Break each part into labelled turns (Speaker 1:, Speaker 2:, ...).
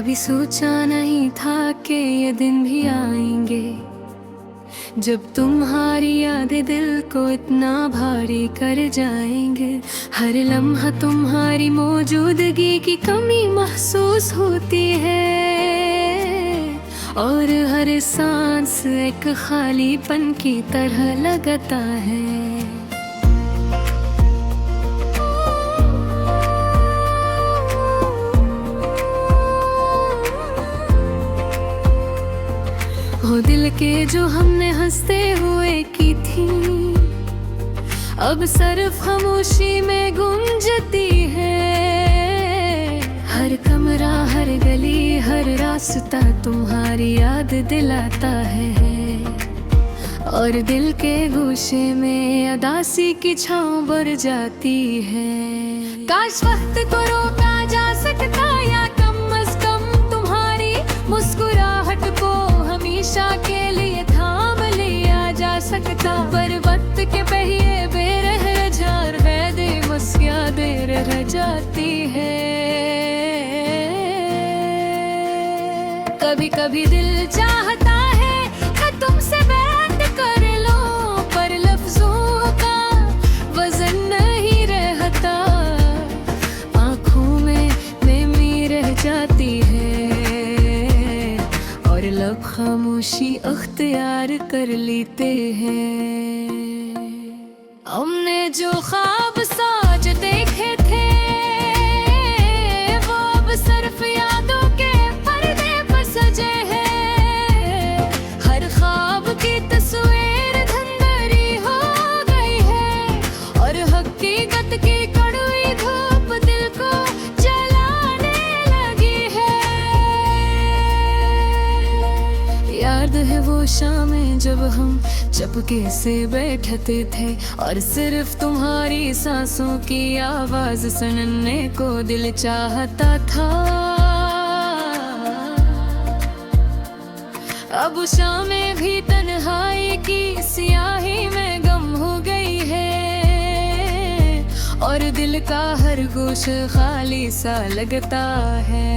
Speaker 1: कभी सोचा नहीं था कि ये दिन भी आएंगे जब तुम्हारी यादें दिल को इतना भारी कर जाएंगे। हर लम्हा तुम्हारी मौजूदगी की कमी महसूस होती है और हर सांस एक खालीपन की तरह लगता है। हो दिल के जो हमने हंसते हुए की थी अब सिर्फ खामोशी में गूंजती है। हर कमरा हर गली हर रास्ता तुम्हारी याद दिलाता है और दिल के गोशे में अदासी की छाँव बढ़ जाती है। काश वक्त को रोका जा सकता या कम अज कम तुम्हारी मुस्कुराहट को हमेशा के लिए थाम लिया जा सकता, पर वक्त के पहिए बेरह जार है दे बस यादें रह जाती है। कभी कभी दिल चाहता है कि तुमसे बात कर लो पर लफ्जों का वजन नहीं रहता, आँखों में बेमी रह जाती है और लब खामोशी अख्तियार कर लेते हैं। हमने जो ख्वाब साज देखे थे वो अब सिर्फ यादों के पर्दे पर सजे हैं। हर ख्वाब की तस्वीर धंधरी हो गई है और हकीकत की कड़वी धूप दिल को जलाने लगी है। याद है वो शामें जब हम चुपके से बैठते थे और सिर्फ तुम्हारी सांसों की आवाज सुनने को दिल चाहता था। अब शामें भी तन्हाई की स्याही में गम हो गई है और दिल का हर गोश खाली सा लगता है।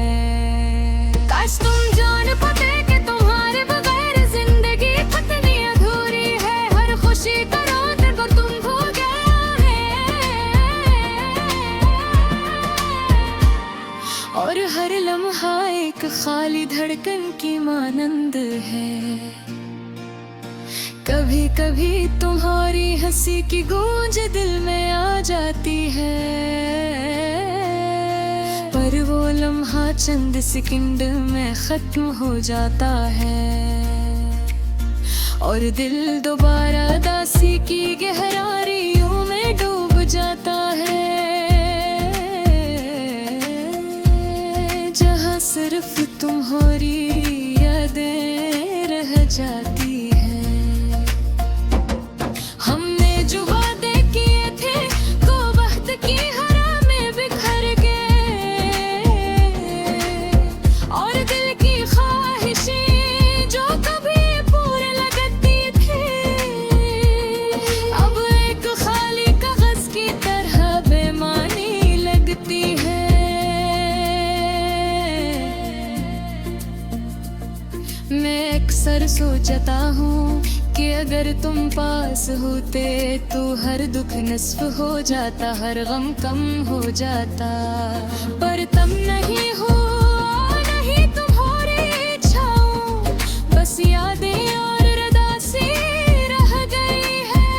Speaker 1: काश तुम जान पाते कि तुम्हारे बगैर जिंदगी कितनी अधूरी है, हर खुशी का रात को तुम भूल गया है और हर लम्हा एक खाली धड़कन की मानंद है। कभी कभी तुम्हारी हंसी की गूंज दिल में आ जाती है पर वो लम्हा चंद सेकंड में खत्म हो जाता है और दिल दोबारा दासी की गहराइयों में डूब जाता है जहाँ सिर्फ तुम्हारी यादें रह जाती है। हमने जो वादे किए थे वो वक्त की हरा में बिखर गए और दिल की ख्वाहिशें जो कभी पूरे लगती थी अब एक खाली कागज की तरह बेमानी लगती है। मैं अक्सर सोचता हूँ कि अगर तुम पास होते तो हर दुख नस्फ हो जाता, हर गम कम हो जाता, पर तुम नहीं हो नहीं तुम्हारी इच्छाओं बस यादें और रदासी रह गई है।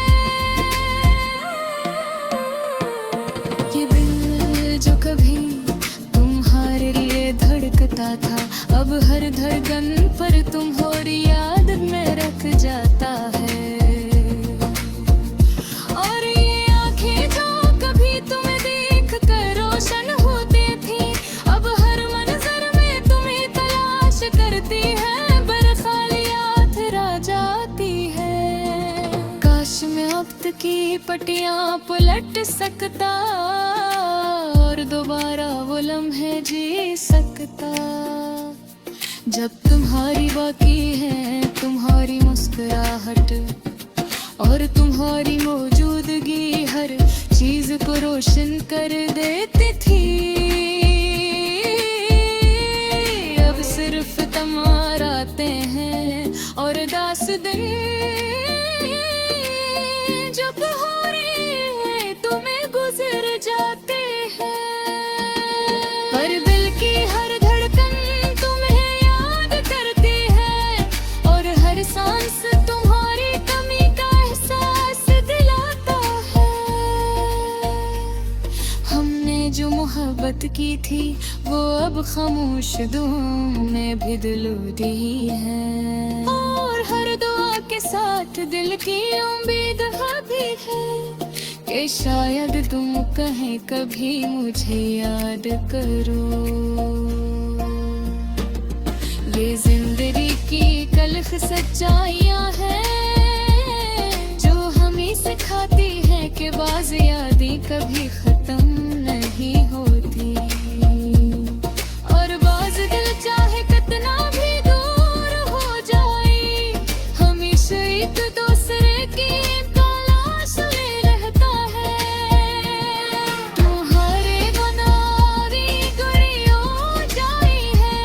Speaker 1: ये दिल जो कभी तुम्हारे लिए धड़कता था अब हर धड़कन पर तुम्हारी याद में रख जाता है और ये आंखें जो कभी तुम्हें देख कर रोशन होती थी अब हर मंजर में तुम्हें तलाश करती है बरखालियात रह जाती है। काश मैं वक्त की पटियां पलट सकता और दोबारा वो लम्हे जी सकता जब तुम्हारी बाकी है तुम्हारी मुस्कुराहट और तुम्हारी मौजूदगी हर चीज को रोशन कर देती थी। जो मोहब्बत की थी वो अब खामोश दुआओं में भी दिलोदी है। और हर दुआ के साथ दिल की उम्मीद भी है कि शायद तुम कहें कभी मुझे याद करो। ये जिंदगी की कल्फ सच्चाइयाँ हैं जो हमें सिखाती है कि बाज़ यादें कभी खत्म नहीं होती। और बाज़ दिल चाहे कितना भी दूर हो जाए हमेशा एक दूसरे की तलाश में रहता है। तुम्हारे बनारी गुड़ी हो जाई है,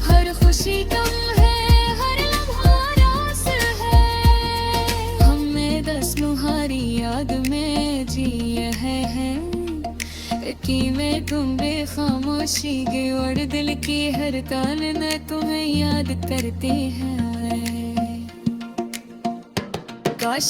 Speaker 1: हर खुशी कम है, हर लम्हा रास है। हमें दस तुम्हारी याद में जिए हैं कि मैं तुम बेखामोशी के और दिल की हर तान न तुम्हें याद करते हैं। काश